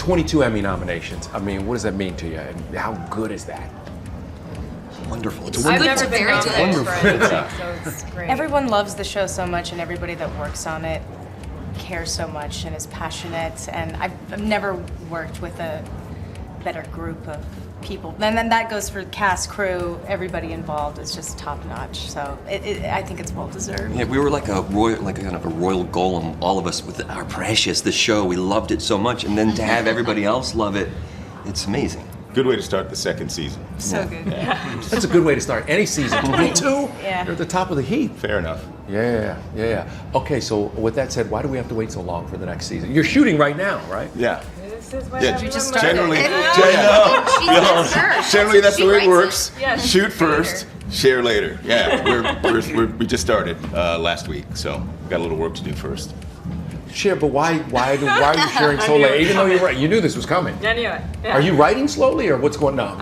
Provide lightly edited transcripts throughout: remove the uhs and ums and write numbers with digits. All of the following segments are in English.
22 Emmy nominations. I mean, what does that mean to you? And how good is that? Wonderful. It's I've wonderful. never been nominated for anything, so it's great. Everyone loves the show so much, and everybody that works on it cares so much and is passionate. And I've never worked with a better group of people. And then that goes for cast, crew, everybody involved is just top notch. So I think it's well deserved. Yeah, we were like a royal, like a kind of a royal golem, all of us with our Precious, the show. We loved it so much, and then to have everybody else love it, it's amazing. Good way to start the second season. So good. Yeah. That's a good way to start any season. 22? Yeah. You're at the top of the heap. Fair enough. Yeah. Okay, so with that said, why do we have to wait so long for the next season? You're shooting right now, right? Yeah. This is when Yeah, everyone just loves generally, it. generally that's the way it works. Yeah, Shoot first, share later. Yeah, we just started last week, so we got a little work to do first. Share, but why are you sharing so late? Even though you knew this was coming. I knew it. Yeah. Are you writing slowly or what's going on?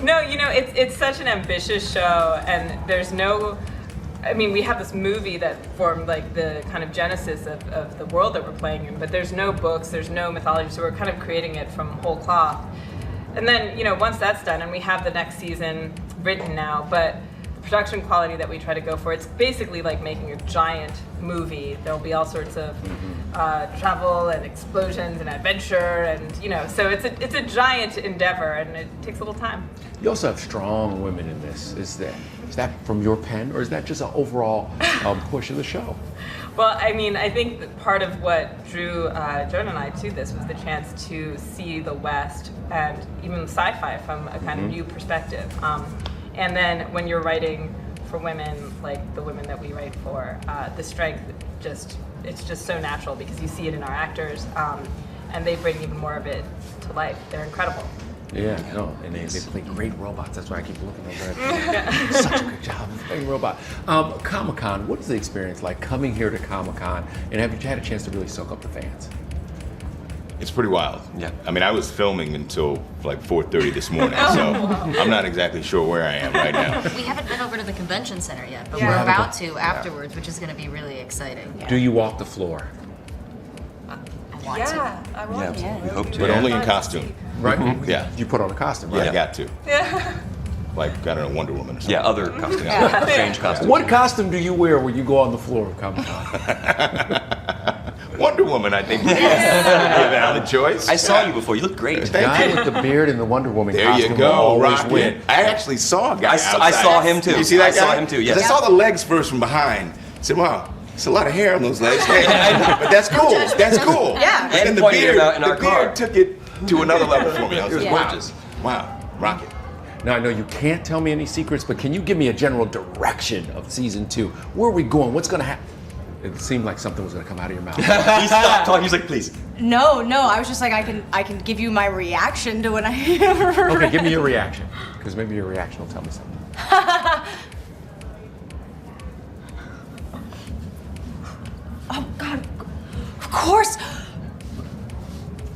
No, you know, it's such an ambitious show, and there's no. I mean, we have this movie that formed like the kind of genesis of the world that we're playing in, but there's no books, there's no mythology, so we're kind of creating it from whole cloth. And then, you know, once that's done, and we have the next season written now, but the production quality that we try to go for, it's basically like making a giant movie. There'll be all sorts of travel and explosions and adventure, and you know, so it's a giant endeavor, and it takes a little time. You also have strong women in this. Is that from your pen, or is that just an overall push of the show? Well, I mean, I think that part of what drew Joan and I to this was the chance to see the West and even sci-fi from a kind of new perspective. And then when you're writing for women, like the women that we write for, the strength it's just so natural because you see it in our actors, and they bring even more of it to life. They're incredible. Yeah, no, and they play great robots. That's why I keep looking over at them. Such a good job of playing robot. Comic-Con, what is the experience like coming here to Comic-Con, and have you had a chance to really soak up the fans? It's pretty wild. Yeah. I mean, I was filming until like 4:30 this morning, so I'm not exactly sure where I am right now. We haven't been over to the convention center yet, but Yeah. we're about to afterwards, which is going to be really exciting. Do you walk the floor? I want to. Yeah, I want to. We hope to. But only in costume. Right? Yeah. You put on a costume, Yeah, right? I got to. Yeah. Like, I don't know, Wonder Woman or something. Yeah, other costumes, strange costumes. What costume do you wear when you go on the floor of Comic-Con? Wonder Woman, I think. Yeah, valid choice. I saw you before. You look great. The guy with the beard and the Wonder Woman There costume you will go, always Rocket. win. I actually saw a guy I outside. saw him too. You see that I guy? saw him too, yes. 'Cause I saw the legs first from behind. I said, wow, it's a lot of hair on those legs. Hey, but that's cool. That's cool. Yeah. And And the pointed him beard, out in our the car. beard took it to another level for me. I was It was like, wow, gorgeous. wow, Rocket. Now, I know you can't tell me any secrets, but can you give me a general direction of season 2? Where are we going? What's going to happen? It seemed like something was going to come out of your mouth. He stopped talking. He's like, please. No, I was just like, I can give you my reaction to when I Okay, give me your reaction, because maybe your reaction will tell me something. Oh God, of course.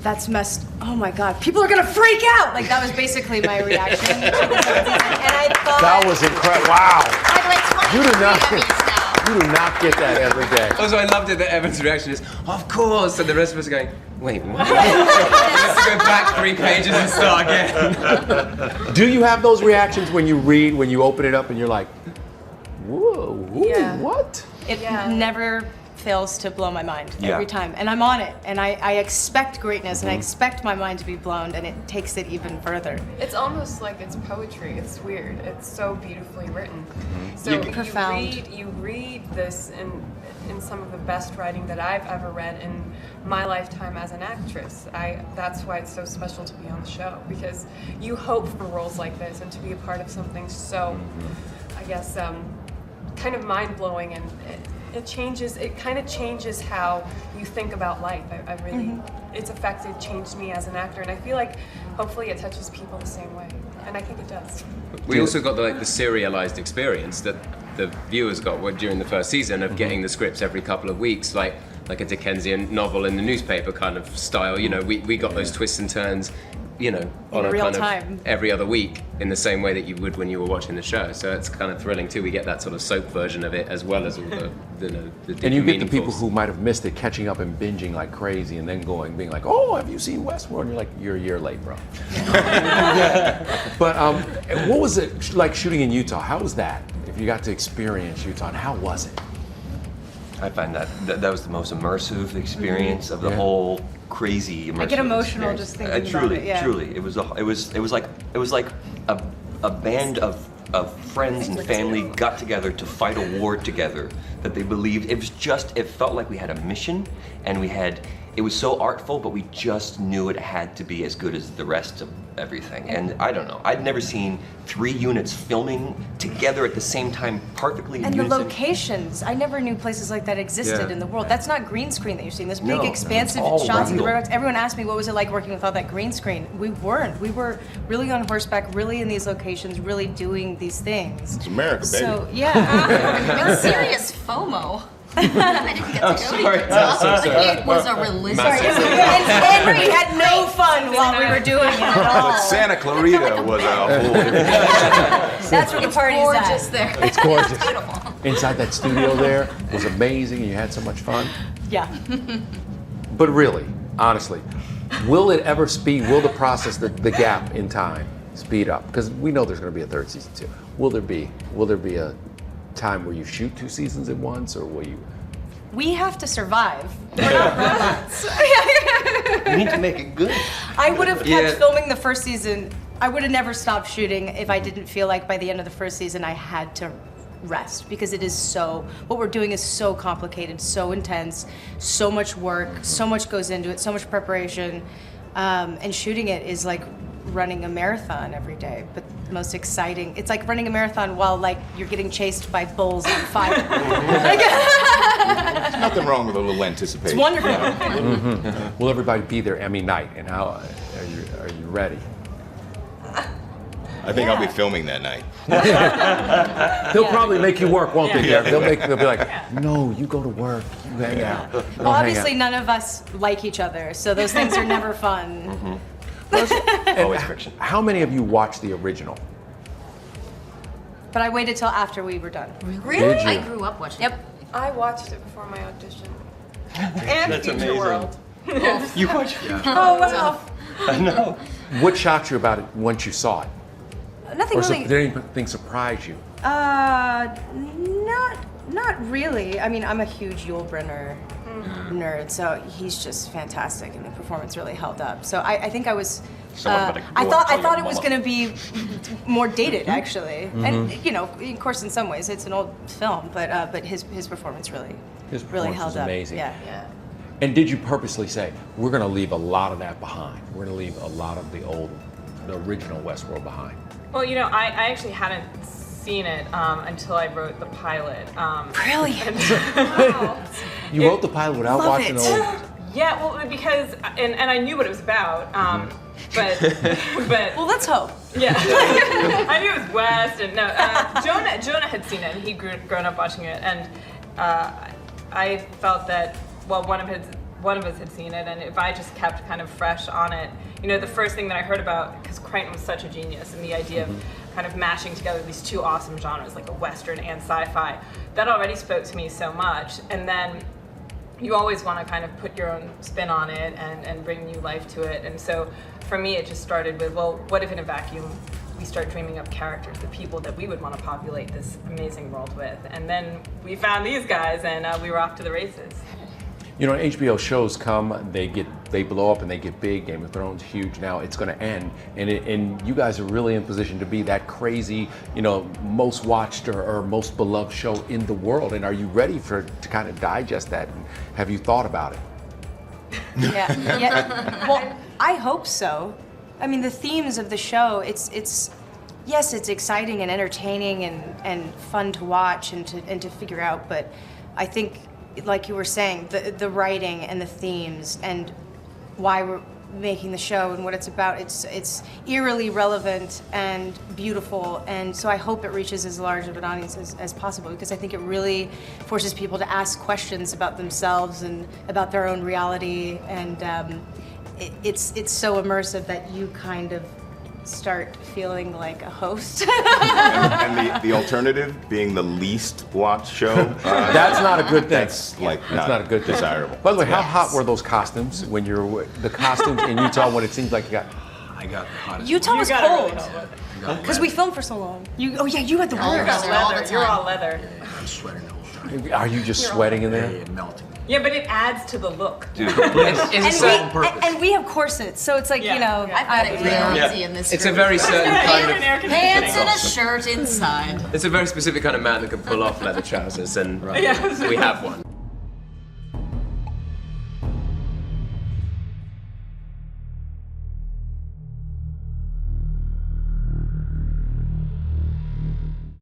That's messed. Oh my God, people are gonna freak out. Like that was basically my reaction. And I thought That was incredible. Wow. Like You do 23 not Emmys now. You do not get that every day. Also, I loved it that Evan's reaction is, of course, and the rest of us are going, wait, what? Let's go back 3 pages and start again. Do you have those reactions when you read, when you open it up and you're like, whoa, ooh, Yeah. what? it never fails to blow my mind Yeah. every time, and I'm on it, and I expect greatness, and I expect my mind to be blown, and it takes it even further. It's almost like it's poetry. It's weird. It's so beautifully written. So You- Profound. You read this in some of the best writing that I've ever read in my lifetime as an actress. That's why it's so special to be on the show, because you hope for roles like this and to be a part of something so, I guess, kind of mind-blowing, and it kind of changes how you think about life. I really, it's changed me as an actor, and I feel like hopefully it touches people the same way, and I think it does. We also got the serialized experience that the viewers got during the first season of getting the scripts every couple of weeks, like a Dickensian novel in the newspaper kind of style. You know, we got those twists and turns you know, on a real kind time. of every other week in the same way that you would when you were watching the show. So it's kind of thrilling too. We get that sort of soap version of it as well as all the deep And you get the meaningfuls. people who might have missed it catching up and binging like crazy and then being like, oh, have you seen Westworld? And you're like, you're a year late, bro. But what was it like shooting in Utah? How was that? If you got to experience Utah, and how was it? I find that was the most immersive experience of the Yeah. whole crazy immersive. I get emotional experience. just thinking truly, about it, yeah. Truly, it was like a band of friends and family got together to fight a war together that they believed. It felt like we had a mission, and it was so artful, but we just knew it had to be as good as the rest of everything. And I don't know, I'd never seen 3 units filming together at the same time perfectly in And the unison. locations, I never knew places like that existed Yeah. in the world. That's not green screen that you're seeing. This big, No, expansive it's all shots of the real. robots. Everyone asked me what was it like working with all that green screen. We weren't. We were really on horseback, really in these locations, really doing these things. It's America, baby. So yeah. Real serious FOMO. I didn't get to go sorry. to Utah. It was a religious. and Henry had no fun while we were doing it at all. But Santa Clarita was a whole different. That's where the party's Gorgeous at. there. It's gorgeous. Inside that studio there was amazing, and you had so much fun. Yeah. But really, honestly, will it ever will the process, the gap in time, speed up? Because we know there's going to be a 3rd season too. Will there be a time where you shoot 2 seasons at once, or will you? We have to survive. We're not robots. You need to make it good. I would have kept Yeah. filming the 1st season. I would have never stopped shooting if I didn't feel like by the end of the 1st season I had to rest, because what we're doing is so complicated, so intense, so much work, so much goes into it, so much preparation, and shooting it is like running a marathon every day, but the most exciting. It's like running a marathon while like you're getting chased by bulls on fire. There's nothing wrong with a little anticipation. It's wonderful. Will everybody be there Emmy night? And how are you ready? I think I'll be filming that night. They'll probably make you work, won't they? Yeah. They'll be like, no, you go to work, you hang out. Well, Don't hang obviously out." none of us like each other, so those things are never fun. Always friction. How many of you watched the original? But I waited till after we were done. Really? Did you? I grew up watching. Yep. I watched it before my audition. And That's Future amazing. World. You watch? Oh wow. I know. What shocked you about it once you saw it? Nothing Or really. did anything surprise you? Not really. I mean, I'm a huge Yul Brynner nerd, so he's just fantastic, and the performance really held up. So I think I was. Someone better go I and thought tell your it was mama. going to be more dated, actually, and you know, of course, in some ways, it's an old film, but his performance really His really performance held was up. amazing. Yeah. And did you purposely say, we're going to leave a lot of that behind? We're going to leave a lot of the original Westworld behind? Well, you know, I actually hadn't seen it until I wrote the pilot. Brilliant. You wrote the pilot without Love watching it. the old. Yeah, well, because and I knew what it was about, but Well, let's hope. yeah, I knew it was West, and no, Jonah had seen it, and he'd grown up watching it, and I felt that one of us had seen it, and if I just kept kind of fresh on it, you know, the first thing that I heard about, because Crichton was such a genius, and the idea of kind of mashing together these 2 awesome genres, like a Western and sci-fi, that already spoke to me so much, and then you always want to kind of put your own spin on it and bring new life to it. And so for me, it just started with, well, what if in a vacuum we start dreaming up characters, the people that we would want to populate this amazing world with? And then we found these guys, and we were off to the races. You know, HBO shows come, they blow up and they get big. Game of Thrones, huge. Now it's going to end, and you guys are really in position to be that crazy, you know, most watched or most beloved show in the world. And are you ready to kind of digest that? And have you thought about it? Yeah. Well, I hope so. I mean, the themes of the show, it's yes, it's exciting and entertaining and fun to watch and to figure out, but I think, like you were saying, the writing and the themes and why we're making the show and what it's about, it's eerily relevant and beautiful, and so I hope it reaches as large of an audience as possible, because I think it really forces people to ask questions about themselves and about their own reality, and it's so immersive that you kind of start feeling like a host. And the alternative being the least watched show. That's not a good thing. That's like That's not a good thing. desirable. By the way, how hot were those costumes when you're the costumes in Utah when it seems like you got? I got hot as Utah was got it really cold hot. because we filmed for so long. You had the Oh, warm. You're all All the leather. You're time. all leather. I'm sweating the whole time. Are you just sweating in there? Yeah, melting. Yeah, but it adds to the look. Dude, It's a And certain and we have corsets, so it's like Yeah. you know. Yeah. I've got it real easy in this. it's a group. very certain kind of. Pants and a shirt inside. It's a very specific kind of man that can pull off leather trousers, and Yeah. we have one.